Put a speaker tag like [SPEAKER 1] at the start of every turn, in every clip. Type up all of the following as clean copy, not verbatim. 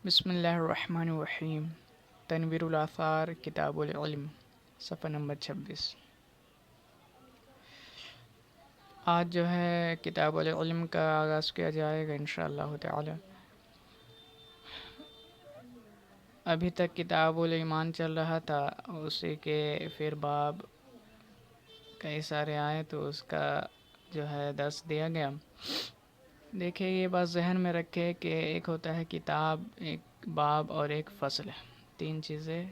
[SPEAKER 1] بسم اللہ الرحمن الرحیم۔ تنویر الآثار کتاب العلم، صفحہ نمبر 26۔ آج جو ہے کتاب العلم کا آغاز کیا جائے گا انشاءاللہ تعالی۔ ابھی تک کتاب الایمان چل رہا تھا، اسی کے پھر باب کئی سارے آئے تو اس کا جو ہے درس دیا گیا۔ دیکھیں یہ بات ذہن میں رکھے کہ ایک ہوتا ہے کتاب، ایک باب اور ایک فصل، تین چیزیں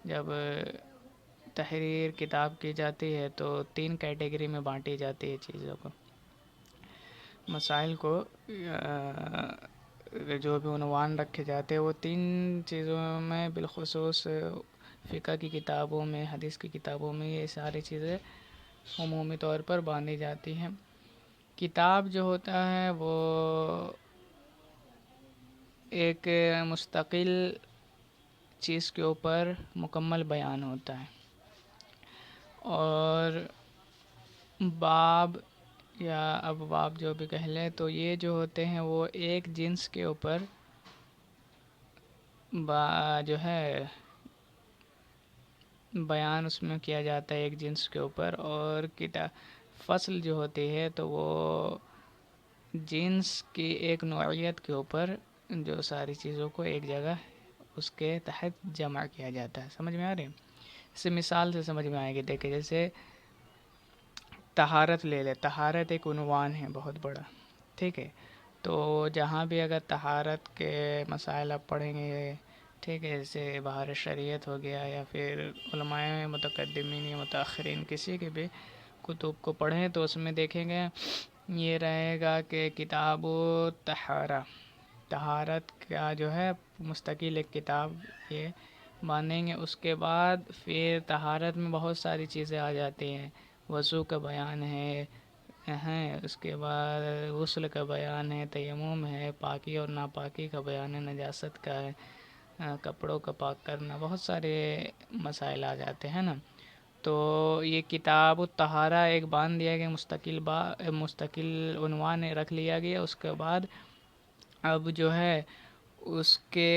[SPEAKER 1] جب تحریر کتاب کی جاتی ہے تو تین کیٹیگری میں بانٹی جاتی ہے چیزوں کو، مسائل کو جو بھی عنوان رکھے جاتے ہیں وہ تین چیزوں میں، بالخصوص فقہ کی کتابوں میں، حدیث کی کتابوں میں یہ ساری چیزیں عمومی طور پر باندھی جاتی ہیں۔ کتاب جو ہوتا ہے وہ ایک مستقل چیز کے اوپر مکمل بیان ہوتا ہے، اور باب یا ابواب جو بھی کہہ لیں تو یہ جو ہوتے ہیں وہ ایک جنس کے اوپر جو ہے بیان اس میں کیا جاتا ہے، ایک جنس کے اوپر، اور فصل جو ہوتی ہے تو وہ جنس کی ایک نوعیت کے اوپر جو ساری چیزوں کو ایک جگہ اس کے تحت جمع کیا جاتا ہے۔ سمجھ میں آ رہی ہے؟ اسے مثال سے سمجھ میں آئے گی۔ دیکھیں جیسے طہارت لے لے، طہارت ایک عنوان ہے بہت بڑا، ٹھیک ہے؟ تو جہاں بھی اگر طہارت کے مسائل آپ پڑھیں گے، ٹھیک ہے، جیسے بہار شریعت ہو گیا یا پھر علماء متقدمین یا متاخرین کسی کے بھی کتب کو پڑھیں تو اس میں دیکھیں گے یہ رہے گا کہ کتاب و طہارت کا جو ہے مستقل ایک کتاب یہ باندھیں گے۔ اس کے بعد پھر طہارت میں بہت ساری چیزیں آ جاتی ہیں، وضو کا بیان ہے، اس کے بعد غسل کا بیان ہے، تیمم ہے، پاکی اور ناپاکی کا بیان ہے، نجاست کا ہے، کپڑوں کا پاک کرنا، بہت سارے مسائل آ جاتے ہیں نا۔ تو یہ کتاب الطہارہ ایک باندھ دیا گیا، مستقل عنوان رکھ لیا گیا۔ اس کے بعد اب جو ہے اس کے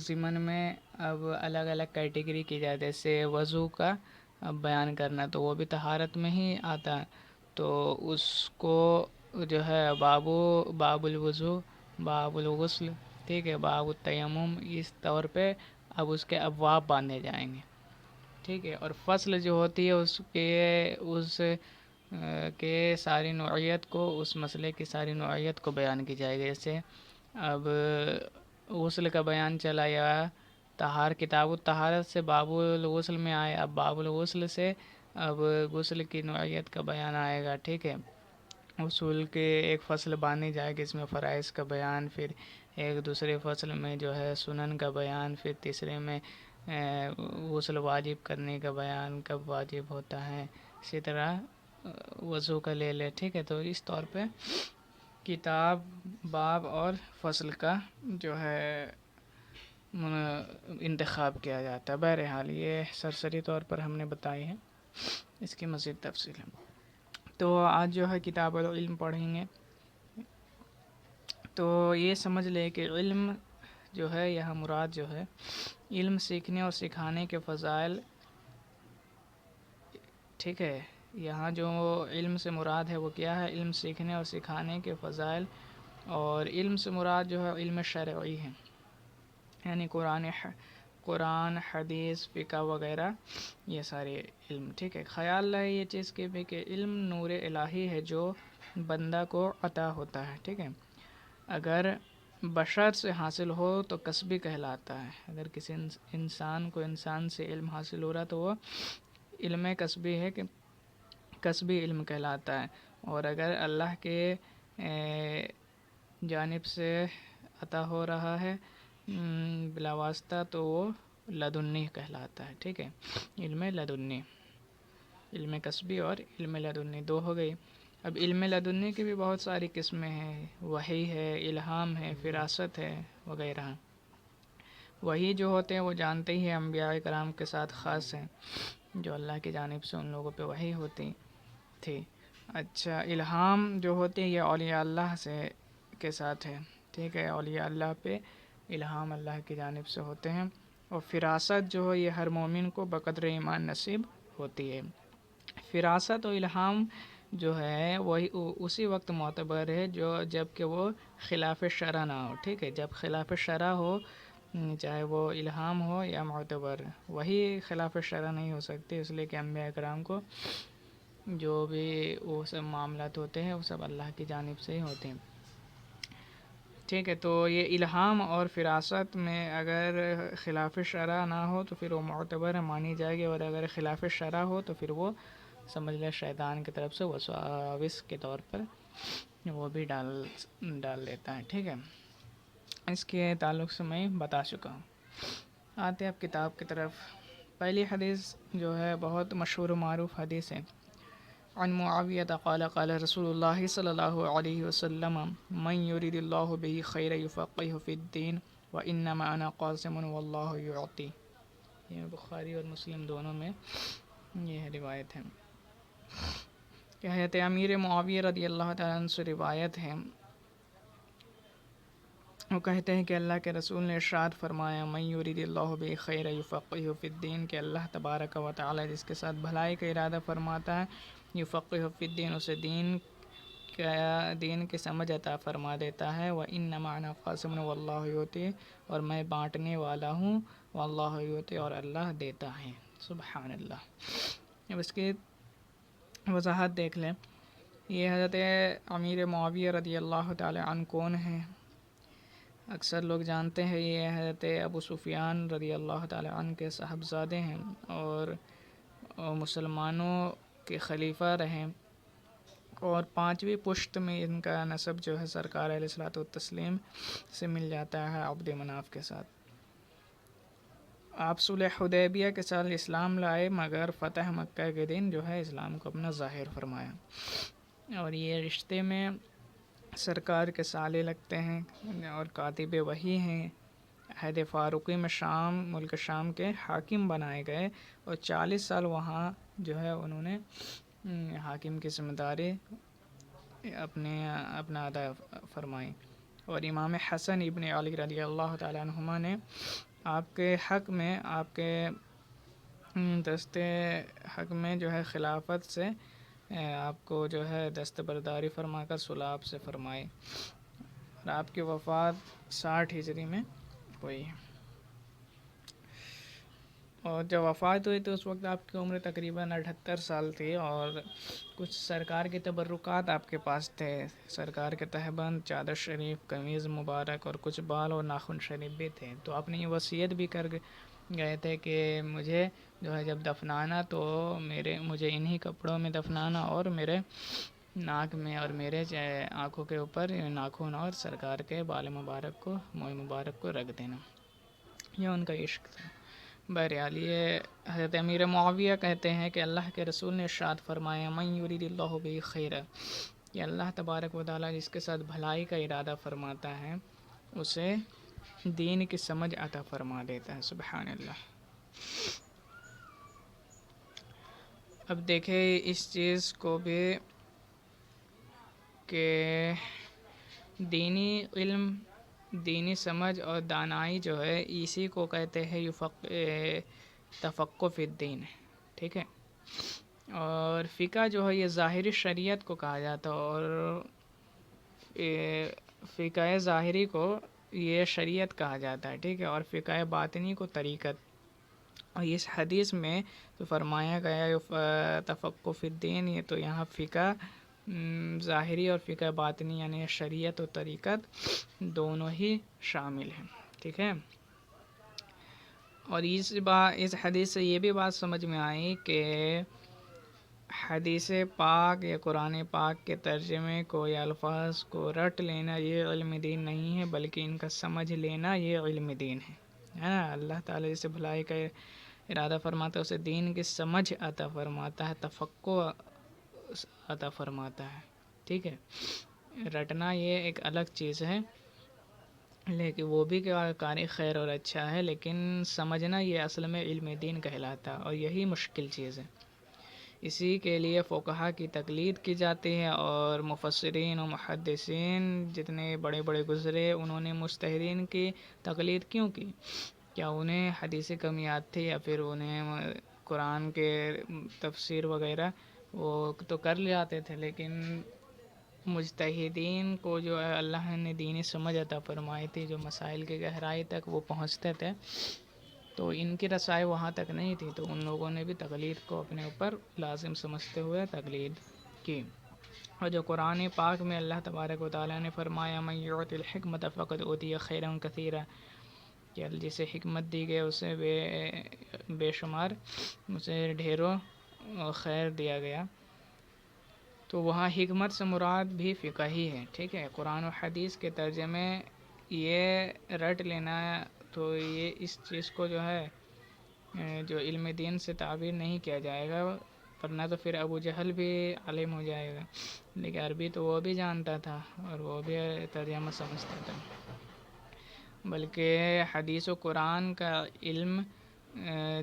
[SPEAKER 1] ضمن میں اب الگ الگ کیٹیگری کی جائے، جیسے وضو کا بیان کرنا تو وہ بھی طہارت میں ہی آتا ہے، تو اس کو جو ہے باب الوضو، باب الغسل، ٹھیک ہے، باب التیمم، اس طور پہ اب اس کے ابواب باندھے جائیں گے، ٹھیک ہے۔ اور فصل جو ہوتی ہے اس کے ساری نوعیت کو، اس مسئلے کی ساری نوعیت کو بیان کی جائے گی۔ جیسے اب غسل کا بیان چلا یا کتاب الطہارت سے باب الغسل میں آئے، اب باب الغسل سے اب غسل کی نوعیت کا بیان آئے گا، ٹھیک ہے۔ غسل کے ایک فصل باندھی جائے گی، اس میں فرائض کا بیان، پھر ایک دوسرے فصل میں جو ہے سنن کا بیان، پھر تیسرے میں غسل واجب کرنے کا بیان، کب واجب ہوتا ہے، اسی طرح وضو کا لے لے، ٹھیک ہے۔ تو اس طور پہ کتاب، باب اور فصل کا جو ہے انتخاب کیا جاتا ہے۔ بہرحال یہ سرسری طور پر ہم نے بتائی ہے، اس کی مزید تفصیل ہے۔ تو آج جو ہے کتاب العلم پڑھیں گے، تو یہ سمجھ لے کہ علم جو ہے یہاں مراد جو ہے علم سیکھنے اور سکھانے کے فضائل، ٹھیک ہے۔ یہاں جو علم سے مراد ہے وہ کیا ہے؟ علم سیکھنے اور سکھانے کے فضائل، اور علم سے مراد جو ہے علم شرعی ہے، یعنی قرآن، حدیث، فقہ وغیرہ یہ سارے علم، ٹھیک ہے۔ خیال رہے یہ چیز کی بھی کہ علم نور الہی ہے جو بندہ کو عطا ہوتا ہے، ٹھیک ہے۔ اگر بشر سے حاصل ہو تو کسبی کہلاتا ہے، اگر کسی انسان سے علم حاصل ہو رہا تو وہ علم کسبی ہے، کہ کسبی علم کہلاتا ہے، اور اگر اللہ کے جانب سے عطا ہو رہا ہے بلا واسطہ تو وہ لدنی کہلاتا ہے، ٹھیک ہے۔ علم لدنی، علم کسبی اور علم لدنی دو ہو گئی۔ اب علم لدنی کی بھی بہت ساری قسمیں ہیں، وحی ہے، الہام ہے، فراست ہے وغیرہ۔ وحی جو ہوتے ہیں وہ جانتے ہی ہیں، انبیاء کرام کے ساتھ خاص ہیں، جو اللہ کی جانب سے ان لوگوں پہ وحی ہوتی تھی۔ اچھا، الہام جو ہوتے ہیں یہ اولیاء اللہ کے ساتھ ہے، ٹھیک ہے، اولیاء اللہ پہ الہام اللہ کی جانب سے ہوتے ہیں، اور فراست جو ہے یہ ہر مومن کو بقدر ایمان نصیب ہوتی ہے۔ فراست و الہام جو ہے وہی اسی وقت معتبر ہے جب کہ وہ خلاف شرع نہ ہو، ٹھیک ہے۔ جب خلاف شرع ہو، چاہے وہ الہام ہو یا معتبر، وہی خلاف شرع نہیں ہو سکتے، اس لیے کہ انبیاء کرام کو جو بھی وہ سب معاملات ہوتے ہیں وہ سب اللہ کی جانب سے ہی ہوتے ہیں، ٹھیک ہے۔ تو یہ الہام اور فراست میں اگر خلاف شرع نہ ہو تو پھر وہ معتبر مانی جائے گی، اور اگر خلاف شرع ہو تو پھر وہ سمجھ لیں شیطان کی طرف سے وسواس کے طور پر وہ بھی ڈال لیتا ہے، ٹھیک ہے۔ اس کے تعلق سے میں بتا چکا ہوں۔ آتے ہیں اب کتاب کی طرف۔ پہلی حدیث جو ہے بہت مشہور و معروف حدیث ہے۔ عن معاویہ قال قال رسول اللہ صلی اللہ علیہ وسلم من یرید اللہ بہ خیر یفقہہ فی الدین وانما انا قاسم واللہ یعطی۔ یہ بخاری اور مسلم دونوں میں یہ روایت ہے کہ حضرت امیر معاویہ رضی اللہ تعالیٰ عنہ سے روایت ہے، وہ کہتے ہیں کہ اللہ کے رسول نے ارشاد فرمایا من یرید اللہ بہ خیر یفقہہ فی الدین، کہ اللہ تبارک و تعالی جس کے ساتھ بھلائی کا ارادہ فرماتا ہے، یفقہہ فی الدین، اسے دین کی سمجھ عطا فرما دیتا ہے۔ وانما انا قاسم واللہ یعطی، اور میں بانٹنے والا ہوں، واللہ یعطی، اور اللہ دیتا ہے۔ سبحان اللہ۔ اب اس کی وضاحت دیکھ لیں۔ یہ حضرت امیر معاویہ رضی اللہ تعالی عنہ کون ہیں؟ اکثر لوگ جانتے ہیں یہ حضرت ابو سفیان رضی اللہ تعالی عنہ کے صاحبزادے ہیں، اور مسلمانوں کے خلیفہ رہیں، اور پانچویں پشت میں ان کا نسب جو ہے سرکار علیہ الصلوۃ والتسلیم سے مل جاتا ہے عبد مناف کے ساتھ۔ آپ صلح حدیبیہ کے سال اسلام لائے، مگر فتح مکہ کے دن جو ہے اسلام کو اپنا ظاہر فرمایا، اور یہ رشتے میں سرکار کے سالے لگتے ہیں، اور کاتب وحی ہیں۔ عہد فاروقی میں ملک شام کے حاکم بنائے گئے، اور 40 سال وہاں جو ہے انہوں نے حاکم کی ذمہ داری اپنا ادا فرمائی، اور امام حسن ابن علی رضی اللہ تعالیٰ عنہما نے آپ کے حق میں، آپ کے دست حق میں جو ہے خلافت سے آپ کو جو ہے دستبرداری فرما کر صلح آپ سے فرمائی، اور آپ کی وفات 60 ہجری میں ہوئی، اور جب وفات ہوئی تو اس وقت آپ کی عمر تقریباً 78 سال تھی، اور کچھ سرکار کے تبرکات آپ کے پاس تھے، سرکار کے تہبند، چادر شریف، قمیض مبارک، اور کچھ بال اور ناخن شریف بھی تھے۔ تو آپ نے یہ وصیت بھی کر گئے تھے کہ مجھے جو ہے جب دفنانا تو مجھے انہی کپڑوں میں دفنانا، اور میرے ناک میں اور میرے آنکھوں کے اوپر ناخن اور سرکار کے بال مبارک کو، موئے مبارک کو رکھ دینا۔ یہ ان کا عشق تھا۔ بہرحال یہ حضرت امیر معاویہ کہتے ہیں کہ اللہ کے رسول نے ارشاد فرمایا من یرید اللہ بہ خیر، کہ اللہ تبارک و تعالیٰ جس کے ساتھ بھلائی کا ارادہ فرماتا ہے اسے دین کی سمجھ عطا فرما دیتا ہے۔ سبحان اللہ۔ اب دیکھیں اس چیز کو بھی کہ دینی علم، دینی سمجھ اور دانائی جو ہے اسی کو کہتے ہیں تفقہ فی الدین، ٹھیک ہے۔ اور فقہ جو ہے یہ ظاہری شریعت کو کہا جاتا ہے، اور فقہ ظاہری کو یہ شریعت کہا جاتا ہے، ٹھیک ہے، اور فقہ باطنی کو طریقت۔ اور اس حدیث میں تو فرمایا گیا تفقہ فی الدین، یہ تو یہاں فقہ ظاہری اور فقہ باطنی یعنی شریعت و طریقت دونوں ہی شامل ہیں، ٹھیک ہے۔ اور اس حدیث سے یہ بھی بات سمجھ میں آئی کہ حدیث پاک یا قرآن پاک کے ترجمے کو یا الفاظ کو رٹ لینا یہ علم دین نہیں ہے، بلکہ ان کا سمجھ لینا یہ علم دین ہے نا۔ اللہ تعالیٰ جسے بھلائی کا ارادہ فرماتا ہے اسے دین کی سمجھ عطا فرماتا ہے، تفقہ عطا فرماتا ہے، ٹھیک ہے۔ رٹنا یہ ایک الگ چیز ہے، لیکن وہ بھی کاری خیر اور اچھا ہے، لیکن سمجھنا یہ اصل میں علم دین کہلاتا ہے، اور یہی مشکل چیز ہے۔ اسی کے لیے فقہا کی تقلید کی جاتی ہے، اور مفسرین و محدثین جتنے بڑے بڑے گزرے انہوں نے مجتہدین کی تقلید کیوں کی؟ کیا انہیں حدیث کمیات تھی، یا پھر انہیں قرآن کے تفسیر وغیرہ وہ تو کر لے آتے تھے، لیکن مجتہدین کو جو ہے اللہ نے دینی سمجھ عطا فرمائی تھی، جو مسائل کی گہرائی تک وہ پہنچتے تھے، تو ان کی رسائی وہاں تک نہیں تھی، تو ان لوگوں نے بھی تقلید کو اپنے اوپر لازم سمجھتے ہوئے تقلید کی۔ اور جو قرآن پاک میں اللہ تبارک و تعالیٰ نے فرمایا من یعط الحکمت فقد اوتی خیرا کثیرا، کہ جسے حکمت دی گئی اسے بے شمار اسے ڈھیروں خیر دیا گیا، تو وہاں حکمت سے مراد بھی فقہ ہی ہے، ٹھیک ہے۔ قرآن و حدیث کے ترجمے یہ رٹ لینا، تو یہ اس چیز کو جو ہے جو علم دین سے تعبیر نہیں کیا جائے گا، ورنہ تو پھر ابو جہل بھی عالم ہو جائے گا، لیکن عربی تو وہ بھی جانتا تھا اور وہ بھی ترجمہ سمجھتا تھا، بلکہ حدیث و قرآن کا علم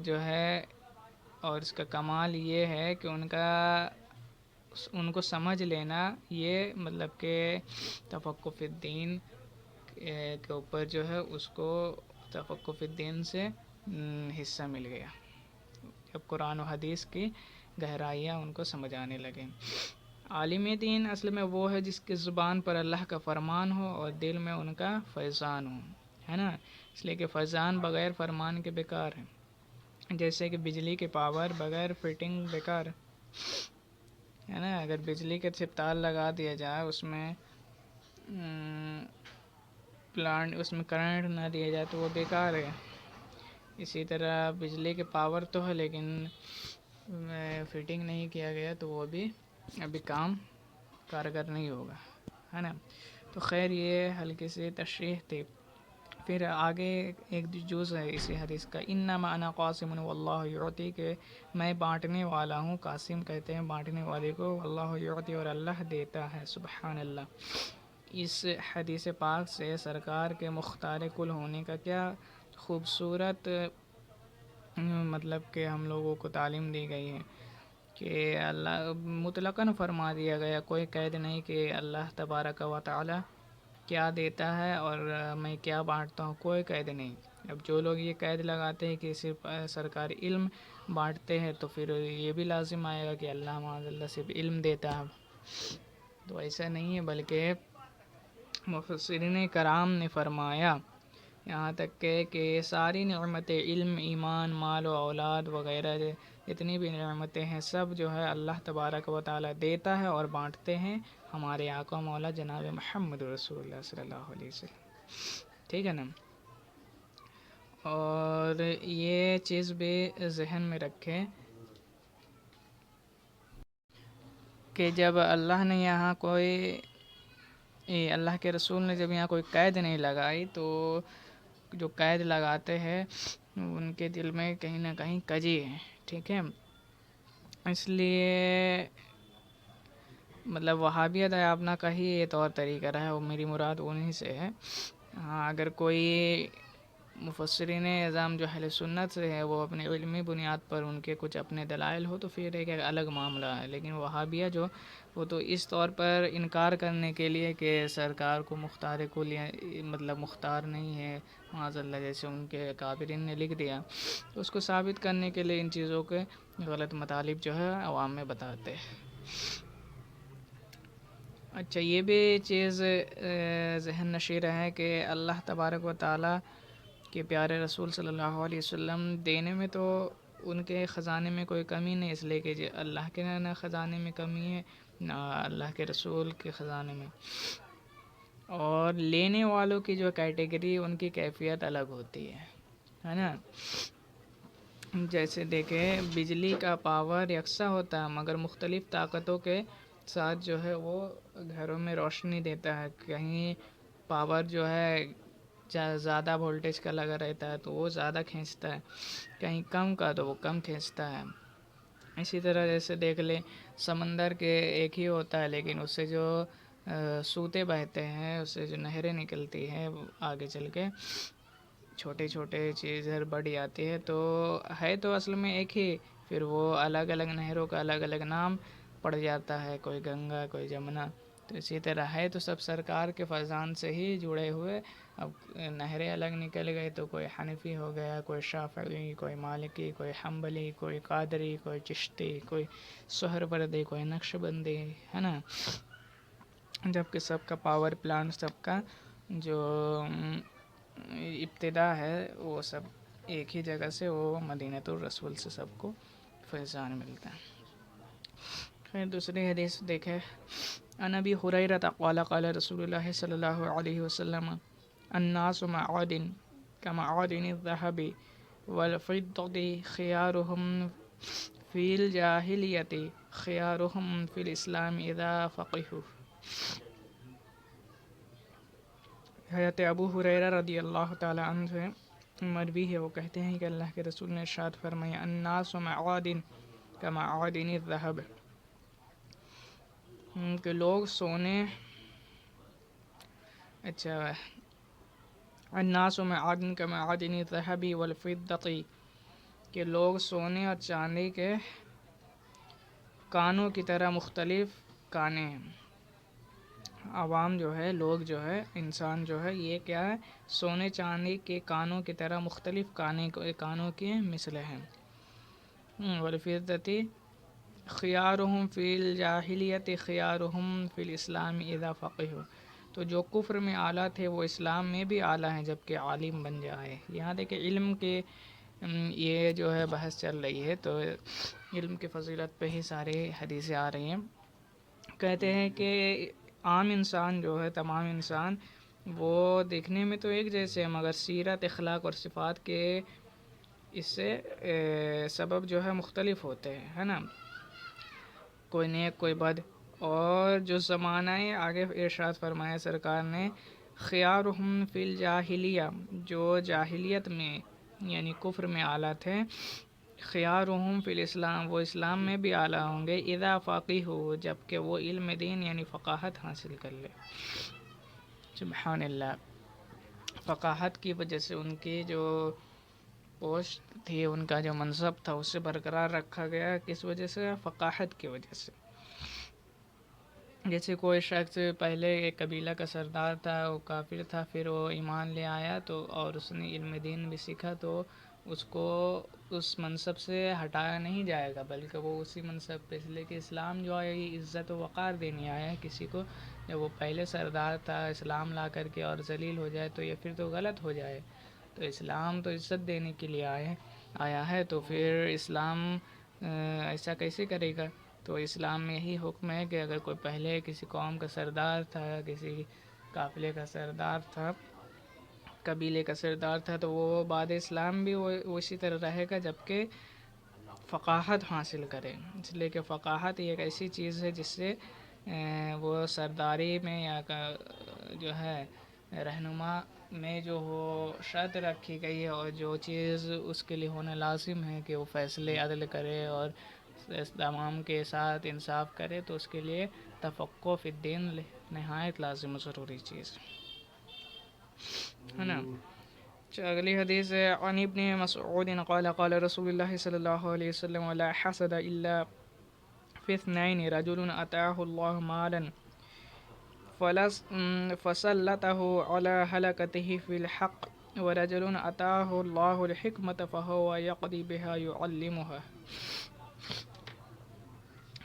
[SPEAKER 1] جو ہے اور اس کا کمال یہ ہے کہ ان کو سمجھ لینا، یہ مطلب کہ تفقہ فی الدین کے اوپر جو ہے اس کو تفقہ فی الدین سے حصہ مل گیا، جب قرآن و حدیث کی گہرائیاں ان کو سمجھ آنے لگیں۔ عالم دین اصل میں وہ ہے جس کی زبان پر اللہ کا فرمان ہو اور دل میں ان کا فیضان ہو، ہے نا، اس لیے کہ فیضان بغیر فرمان کے بیکار ہے، جیسے کہ بجلی کے پاور بغیر فٹنگ بیکار ہے نا، اگر بجلی کے صرف تار لگا دیا جائے اس میں اس میں کرنٹ نہ دیا جائے تو وہ بیکار ہے۔ اسی طرح بجلی کے پاور تو ہے لیکن فٹنگ نہیں کیا گیا تو وہ بھی ابھی کام کارگر نہیں ہوگا، ہے نا۔ تو خیر یہ ہلکی سی تشریح تھی۔ پھر آگے ایک جز ہے اسی حدیث کا، انما انا قاسم واللہ یعطی، کہ میں بانٹنے والا ہوں، قاسم کہتے ہیں بانٹنے والے کو، واللہ یعطی اور اللہ دیتا ہے، سبحان اللہ۔ اس حدیث پاک سے سرکار کے مختار کل ہونے کا کیا خوبصورت مطلب کہ ہم لوگوں کو تعلیم دی گئی ہے کہ اللہ مطلقاً فرما دیا گیا، کوئی قید نہیں کہ اللہ تبارک و تعالی کیا دیتا ہے اور میں کیا بانٹتا ہوں، کوئی قید نہیں۔ اب جو لوگ یہ قید لگاتے ہیں کہ صرف سرکاری علم بانٹتے ہیں تو پھر یہ بھی لازم آئے گا کہ اللہ معاذ اللہ صرف علم دیتا ہے، تو ایسا نہیں ہے، بلکہ مفسرین کرام نے فرمایا یہاں تک کہ ساری نعمت علم، ایمان، مال و اولاد وغیرہ جتنی بھی نعمتیں ہیں سب جو ہے اللہ تبارک و تعالی دیتا ہے اور بانٹتے ہیں ہمارے آقا مولا جناب محمد رسول اللہ صلی اللہ علیہ وسلم، ٹھیک ہے نا۔ اور یہ چیز بھی ذہن میں رکھیں کہ جب اللہ نے یہاں اللہ کے رسول نے جب یہاں کوئی قید نہیں لگائی، تو جو قید لگاتے ہیں ان کے دل میں کہیں نہ کہیں کجی ہے، ٹھیک ہے۔ اس لیے مطلب وہابیت اپنا کا ہی یہ طور طریقہ رہا ہے، وہ میری مراد انہی سے ہے۔ ہاں اگر کوئی مفسرین اعظام جو اہل سنت سے ہے وہ اپنے علمی بنیاد پر ان کے کچھ اپنے دلائل ہو تو پھر ایک الگ معاملہ ہے، لیکن وہابیہ جو وہ تو اس طور پر انکار کرنے کے لیے کہ سرکار کو مختار کل مطلب مختار نہیں ہے معاذ اللہ، جیسے ان کے کابرین نے لکھ دیا، تو اس کو ثابت کرنے کے لیے ان چیزوں کے غلط مطالب جو ہے عوام میں بتاتے ہیں۔ اچھا یہ بھی چیز ذہن نشیر ہے کہ اللہ تبارک و تعالیٰ کے پیارے رسول صلی اللہ علیہ وسلم دینے میں تو ان کے خزانے میں کوئی کمی نہیں، اس لیے کہ اللہ کے نہ خزانے میں کمی ہے نہ اللہ کے رسول کے خزانے میں، اور لینے والوں کی جو کیٹیگری ان کی کیفیت الگ ہوتی ہے نا۔ جیسے دیکھیں بجلی کا پاور یکساں ہوتا ہے مگر مختلف طاقتوں کے ساتھ جو ہے وہ گھروں میں روشنی دیتا ہے، کہیں پاور جو ہے زیادہ وولٹیج کا لگا رہتا ہے تو وہ زیادہ کھینچتا ہے، کہیں کم کا تو وہ کم کھینچتا ہے۔ اسی طرح جیسے دیکھ لیں سمندر کے ایک ہی ہوتا ہے لیکن اس سے جو سوتے بہتے ہیں، اس سے جو نہریں نکلتی ہیں آگے چل کے چھوٹے چھوٹے چیزیں بڑی آتی ہے، تو ہے تو اصل میں ایک ہی پھر وہ الگ الگ نہروں کا الگ الگ نام پڑ جاتا ہے، کوئی گنگا کوئی جمنا، تو اسی طرح ہے تو سب سرکار کے فیضان سے ہی جڑے ہوئے. اب نہریں الگ نکل گئی تو کوئی حنفی ہو گیا، کوئی شافعی، کوئی مالکی، کوئی حنبلی، کوئی قادری، کوئی چشتی، کوئی سہروردی، کوئی نقش بندی، ہے نا. جبکہ سب کا پاور پلانٹ، سب کا جو ابتدا ہے وہ سب ایک ہی جگہ سے، وہ مدینۃ الرسول سے سب کو فیضان ملتا ہے. پھر دوسری حدیث دیکھیں، عن ابی ہریرہ قال قال رسول اللہ صلی اللہ علیہ وسلم الناس معادن كمعادن الذهب والفضة خيارهم في الجاهلیة خيارهم في الاسلام اذا فقهوا. حضرت ابو ہریرہ رضی اللہ تعالی عنہ سے مروی ہے، وہ کہتے ہیں کہ اللہ کے رسول نے ارشاد فرمایا الناس معادن كمعادن الذهب، کہ لوگ سونے، اچھا، الناس معادن كمعادن الذهب والفضة، کہ لوگ سونے اور چاندی کے کانوں کی طرح مختلف کانے ہیں. عوام جو ہے، لوگ جو ہے، انسان جو ہے، یہ کیا ہے، سونے چاندی کے کانوں کی طرح مختلف کانوں کے مثل ہیں. والفضة خيارهم في الجاہلیت خيارهم في الاسلام اذا فقهوا، تو جو کفر میں اعلیٰ تھے وہ اسلام میں بھی اعلیٰ ہیں جبکہ عالم بن جائے. یہاں دیکھیں علم کے یہ جو ہے بحث چل رہی ہے، تو علم کی فضیلت پہ ہی سارے حدیثیں آ رہی ہیں. کہتے ہیں کہ عام انسان جو ہے، تمام انسان وہ دیکھنے میں تو ایک جیسے ہیں، مگر سیرت، اخلاق اور صفات کے اس سے سبب جو ہے مختلف ہوتے ہیں، ہے نا. کوئی نیک کوئی بد. اور جو زمانہ ہے، آگے ارشاد فرمایا سرکار نے خیارہم فی الجاہلیہ، جو جاہلیت میں یعنی کفر میں اعلیٰ تھے، خیارہم فی الاسلام، وہ اسلام میں بھی اعلیٰ ہوں گے، اذا فقہوا، جبکہ وہ علم دین یعنی فقاہت حاصل کر لے. سبحان اللہ. فقاہت کی وجہ سے ان کی جو پوسٹ تھی، ان کا جو منصب تھا، اسے برقرار رکھا گیا. کس وجہ سے؟ فقاہت کی وجہ سے. جیسے کوئی شخص پہلے ایک قبیلہ کا سردار تھا، وہ کافر تھا، پھر وہ ایمان لے آیا تو اور اس نے علم دین بھی سیکھا، تو اس کو اس منصب سے ہٹایا نہیں جائے گا، بلکہ وہ اسی منصب پہ، اس لیے کہ اسلام جو ہے یہ عزت و وقار دینے آیا ہے کسی کو. جب وہ پہلے سردار تھا، اسلام لا کر کے اور ذلیل ہو جائے تو یہ پھر تو غلط ہو جائے. تو اسلام تو عزت دینے کے لیے آیا ہے، تو پھر اسلام ایسا کیسے کرے گا؟ تو اسلام میں یہی حکم ہے کہ اگر کوئی پہلے کسی قوم کا سردار تھا، کسی قافلے کا سردار تھا، قبیلے کا سردار تھا، تو وہ بعد اسلام بھی وہ اسی طرح رہے گا جبکہ فقاہت حاصل کرے. اس لیے کہ فقاہت ایک ایسی چیز ہے جس سے وہ سرداری میں یا جو ہے رہنما میں جو وہ شرط رکھی گئی ہے، اور جو چیز اس کے لیے ہونا لازم ہے کہ وہ فیصلے عدل کرے اور تمام کے ساتھ انصاف کرے، تو اس کے لیے تفقہ فی الدین نہایت لازم و ضروری چیز ہے نا. اگلی حدیث ہے، عن ابن مسعود قال قال رسول اللہ صلی اللہ علیہ وسلم لا حسد الا فی اثنین رجل اتاه اللہ مالا فسلطه على هلكته في الحق ورجل اتاه اللہ الحکمة فهو يقضي بها يعلمها.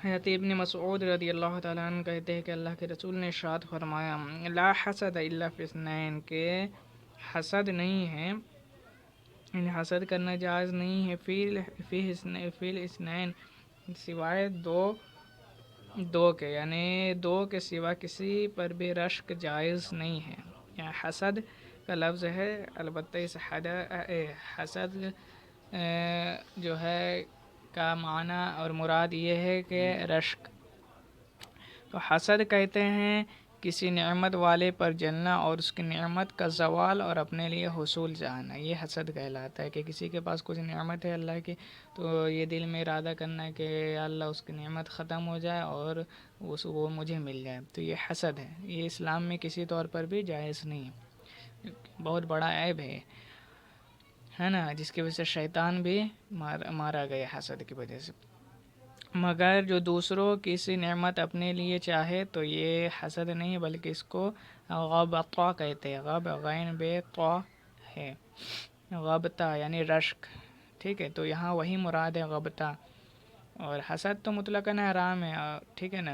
[SPEAKER 1] حضرت ابن مسعود رضی اللہ تعالیٰ عنہ کہتے ہیں کہ اللہ کے رسول نے ارشاد فرمایا لا حسد الا فی اثنین، کہ حسد نہیں ہے، یعنی حسد کرنا جائز نہیں ہے، فی الاثنین، سوائے دو کے، یعنی دو کے سوا کسی پر بھی رشک جائز نہیں ہے. یہاں حسد کا لفظ ہے، البتہ اس حسد جو ہے کا معنی اور مراد یہ ہے کہ رشک. تو حسد کہتے ہیں کسی نعمت والے پر جلنا اور اس کی نعمت کا زوال اور اپنے لیے حصول چاہنا، یہ حسد کہلاتا ہے. کہ کسی کے پاس کچھ نعمت ہے اللہ کی، تو یہ دل میں ارادہ کرنا ہے کہ اللہ اس کی نعمت ختم ہو جائے اور وہ مجھے مل جائے، تو یہ حسد ہے. یہ اسلام میں کسی طور پر بھی جائز نہیں ہے، بہت بڑا عیب ہے. ہے نا، جس کی وجہ سے شیطان بھی مارا گیا حسد کی وجہ سے۔ مگر جو دوسروں کسی نعمت اپنے لیے چاہے تو یہ حسد نہیں بلکہ اس کو غبطہ کہتے ہیں۔ غب غین بے طا ہے، غبطہ یعنی رشک، ٹھیک ہے، تو یہاں وہی مراد ہے غبطہ۔ اور حسد تو مطلقاً حرام ہے، ٹھیک ہے نا،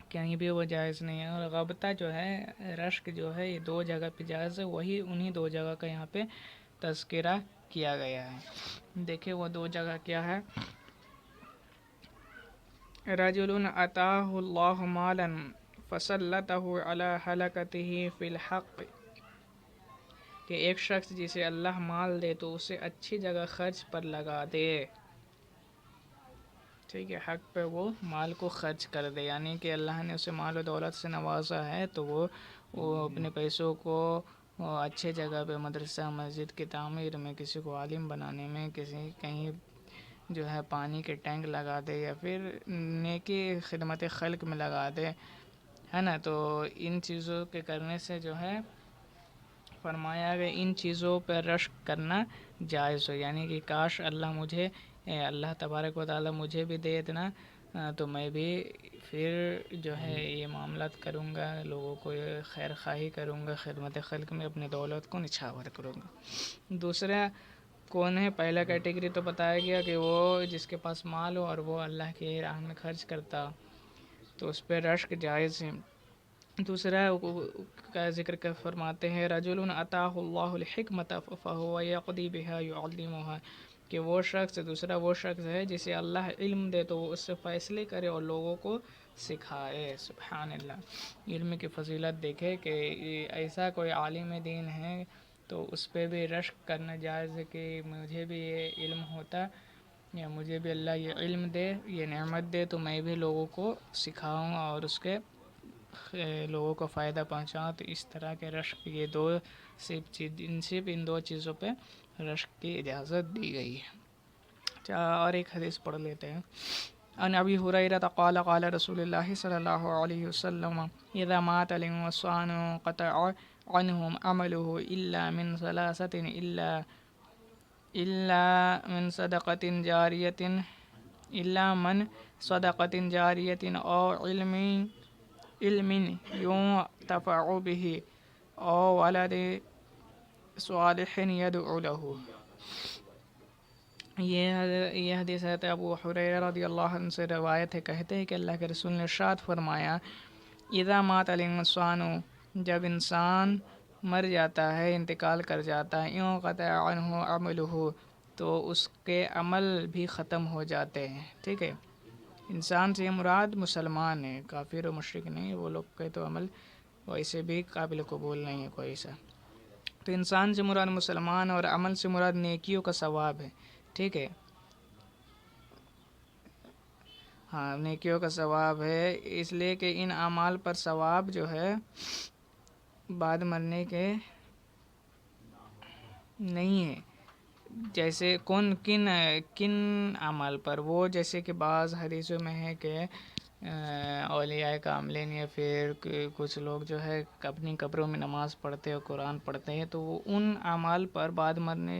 [SPEAKER 1] کہیں بھی وہ جائز نہیں ہے۔ اور غبطہ جو ہے، رشک جو ہے، یہ دو جگہ پہ جائز ہے، وہی انہی دو جگہ کا یہاں پہ تذکرہ کیا گیا ہے۔ دیکھیں وہ دو جگہ کیا ہے۔ رجل اتاہ اللہ مالا فسلطہ علی ہلکتہ فی الحق، کہ ایک شخص جسے اللہ مال دے تو اسے اچھی جگہ خرچ پر لگا دے، ٹھیک ہے، حق پہ وہ مال کو خرچ کر دے، یعنی کہ اللہ نے اسے مال و دولت سے نوازا ہے تو وہ اپنے پیسوں کو اچھے جگہ پہ مدرسہ مسجد کی تعمیر میں، کسی کو عالم بنانے میں، کہیں جو ہے پانی کے ٹینک لگا دے، یا پھر نیکی خدمت خلق میں لگا دے، ہے نا، تو ان چیزوں کے کرنے سے جو ہے فرمایا کہ ان چیزوں پر رشک کرنا جائز ہو، یعنی کہ کاش اللہ تبارک و تعالیٰ مجھے بھی دے اتنا، تو میں بھی پھر جو ہے یہ معاملات کروں گا، لوگوں کو خیر خواہی کروں گا، خدمت خلق میں اپنی دولت کو نچھاور کروں گا۔ دوسرا کون ہے؟ پہلا کیٹیگری تو بتایا گیا کہ وہ جس کے پاس مال ہو اور وہ اللہ کی راہ میں خرچ کرتا، تو اس پہ رشک جائز ہے۔ دوسرا کا ذکر کر فرماتے ہیں رجل اتاہ اللہ الحکمت فہو یقضی بها یعلمها، کہ وہ شخص، دوسرا وہ شخص ہے جسے اللہ علم دے تو وہ اس سے فیصلے کرے اور لوگوں کو سکھائے۔ سبحان اللہ، علم کی فضیلت دیکھے کہ ایسا کوئی عالم دین ہے تو اس پہ بھی رشک کرنا جائز ہے کہ مجھے بھی یہ علم ہوتا، یا مجھے بھی اللہ یہ علم دے، یہ نعمت دے، تو میں بھی لوگوں کو سکھاؤں اور اس کے لوگوں کو فائدہ پہنچاؤں۔ تو اس طرح کے رشک، یہ دو صرف ان دو چیزوں پہ رشک کی اجازت دی گئی ہے۔ اور ایک حدیث پڑھ لیتے ہیں۔ ان ابی ہریرہ قال قال رسول اللہ صلی اللہ علیہ وسلم اذا مات الانسان قطع عنه عمله الا من ثلاثة، الا من صدقة جاریة او علم ينتفع به او ولد صالح يدعو له۔ یہ حدیث ہے ابو ہریرہ رضی اللہ عنہ سے روایت ہے، کہتے ہیں کہ اللہ کے رسول نے ارشاد فرمایا اذا مات الانسان، جب انسان مر جاتا ہے، انتقال کر جاتا ہے، انقطع عنہ عملہ، تو اس کے عمل بھی ختم ہو جاتے ہیں، ٹھیک ہے۔ انسان سے مراد مسلمان ہے، کافر و مشرک نہیں، وہ لوگ کے تو عمل ویسے بھی قابل قبول نہیں ہے کوئی سا۔ تو انسان سے مراد مسلمان اور عمل سے مراد نیکیوں کا ثواب ہے، ٹھیک ہے، ہاں، نیکیوں کا ثواب ہے، اس لیے کہ ان اعمال پر ثواب جو ہے بعد مرنے کے نہیں ہے۔ جیسے کن اعمال پر؟ وہ جیسے کہ بعض حدیثوں میں ہے کہ اولیاء کاملین یا پھر کچھ لوگ جو ہے اپنی قبروں میں نماز پڑھتے اور قرآن پڑھتے ہیں، تو وہ ان اعمال پر بعد مرنے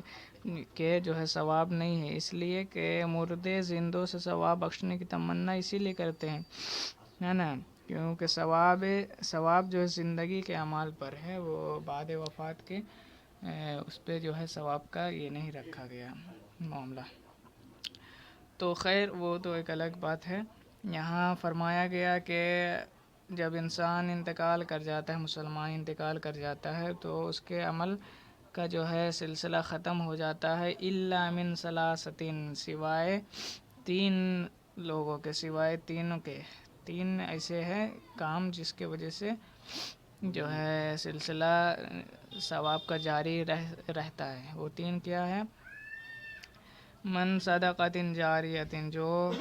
[SPEAKER 1] کے جو ہے ثواب نہیں ہے، اس لیے کہ مردے زندوں سے ثواب بخشنے کی تمنا اسی لیے کرتے ہیں، ہے نا، کیونکہ ثواب جو ہے زندگی کے اعمال پر ہے، وہ بعد وفات کے اس پہ جو ہے ثواب کا یہ نہیں رکھا گیا معاملہ۔ تو خیر وہ تو ایک الگ بات ہے۔ یہاں فرمایا گیا کہ جب انسان انتقال کر جاتا ہے، مسلمان انتقال کر جاتا ہے، تو اس کے عمل کا جو ہے سلسلہ ختم ہو جاتا ہے، الا من ثلاثۃ، سوائے تین لوگوں کے، سوائے تینوں کے، تین ایسے ہیں کام جس کے وجہ سے جو ہے سلسلہ ثواب کا جاری رہتا ہے۔ وہ تین کیا ہے؟ من صدقۃ جاریۃ، جو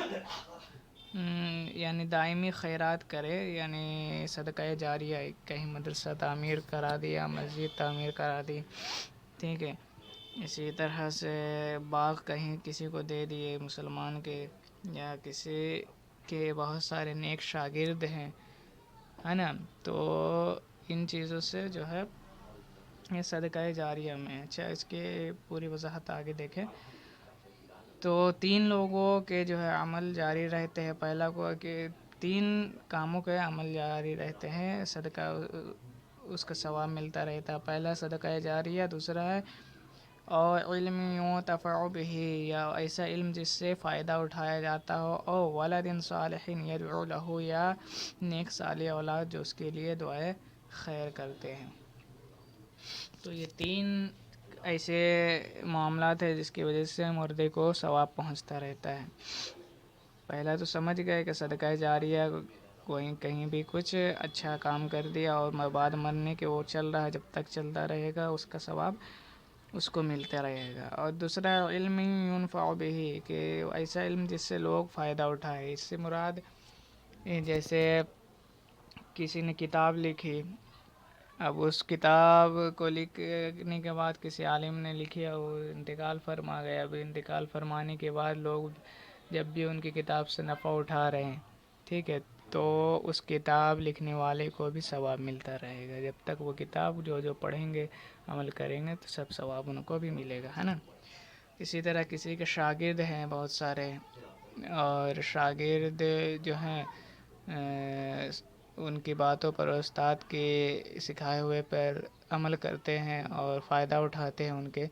[SPEAKER 1] یعنی دائمی خیرات کرے، یعنی صدقہ جاریہ، کہیں مدرسہ تعمیر کرا دیا، مسجد تعمیر کرا دی، ٹھیک ہے، اسی طرح سے باغ کہیں کسی کو دے دیے مسلمان کے، یا کسی کے بہت سارے نیک شاگرد ہیں، ہے نا، تو ان چیزوں سے جو ہے یہ صدقہ جاریہ میں. اچھا اس کی پوری وضاحت آگے دیکھیں. تو 3 لوگوں کے جو ہے عمل جاری رہتے ہیں. پہلا کو کہ 3 کاموں کے عمل جاری رہتے ہیں، صدقہ اس کا ثواب ملتا رہتا ہے. پہلا صدقہ جاریہ، دوسرا ہے اور علم ينتفع به، یا ایسا علم جس سے فائدہ اٹھایا جاتا ہو، اور ولد صالح يدعو له، یا نیک صالح اولاد جو اس کے لیے دعائے خیر کرتے ہیں. تو یہ 3 ایسے معاملات ہیں جس کی وجہ سے مردے کو ثواب پہنچتا رہتا ہے. پہلا تو سمجھ گئے کہ صدقہ جاریہ کوئی کہیں بھی کچھ اچھا کام کر دیا اور بعد مرنے کے وہ چل رہا ہے، جب تک چلتا رہے گا اس کا ثواب اس کو ملتا رہے گا. اور دوسرا علم ينفع به، کہ ایسا علم جس سے لوگ فائدہ اٹھائے. اس سے مراد جیسے کسی نے کتاب لکھی، اب اس کتاب کو لکھنے کے بعد کسی عالم نے لکھی اور وہ انتقال فرما گیا. اب انتقال فرمانے کے بعد لوگ جب بھی ان کی کتاب سے نفع اٹھا رہے ہیں، ٹھیک ہے، تو اس کتاب لکھنے والے کو بھی ثواب ملتا رہے گا. جب تک وہ کتاب جو پڑھیں گے، عمل کریں گے، تو سب ثواب ان کو بھی ملے گا، ہے نا. اسی طرح کسی کے شاگرد ہیں بہت سارے، اور شاگرد جو ہیں ان کی باتوں پر، استاد کے سکھائے ہوئے پر عمل کرتے ہیں اور فائدہ اٹھاتے ہیں ان کے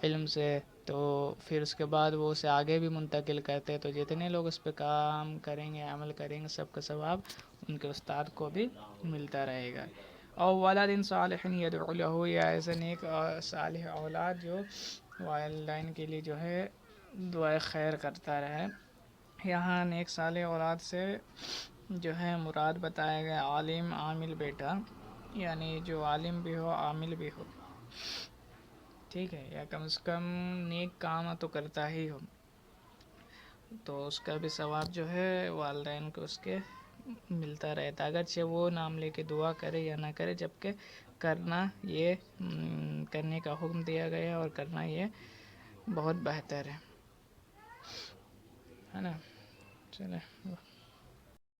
[SPEAKER 1] علم سے، تو پھر اس کے بعد وہ اسے آگے بھی منتقل کرتے ہیں. تو جتنے لوگ اس پہ کام کریں گے، عمل کریں گے، سب کا ثواب ان کے استاد کو بھی ملتا رہے گا. اور ولد صالح يدعو له، یا ایسا نیک اور صالح اولاد جو والدین کے لیے جو ہے دعائے خیر کرتا رہے. یہاں نیک صالح اولاد سے جو ہے مراد بتایا گیا عالم عامل بیٹا، یعنی جو عالم بھی ہو عامل بھی ہو، ٹھیک ہے، یا کم سے کم نیک کام تو کرتا ہی ہو، تو اس کا بھی ثواب جو ہے والدین کو اس کے ملتا رہتا. اگرچہ وہ نام لے کے دعا کرے یا نہ کرے، جبکہ کرنا یہ کرنے کا حکم دیا گیا اور کرنا یہ بہت بہتر ہے نا. چلے.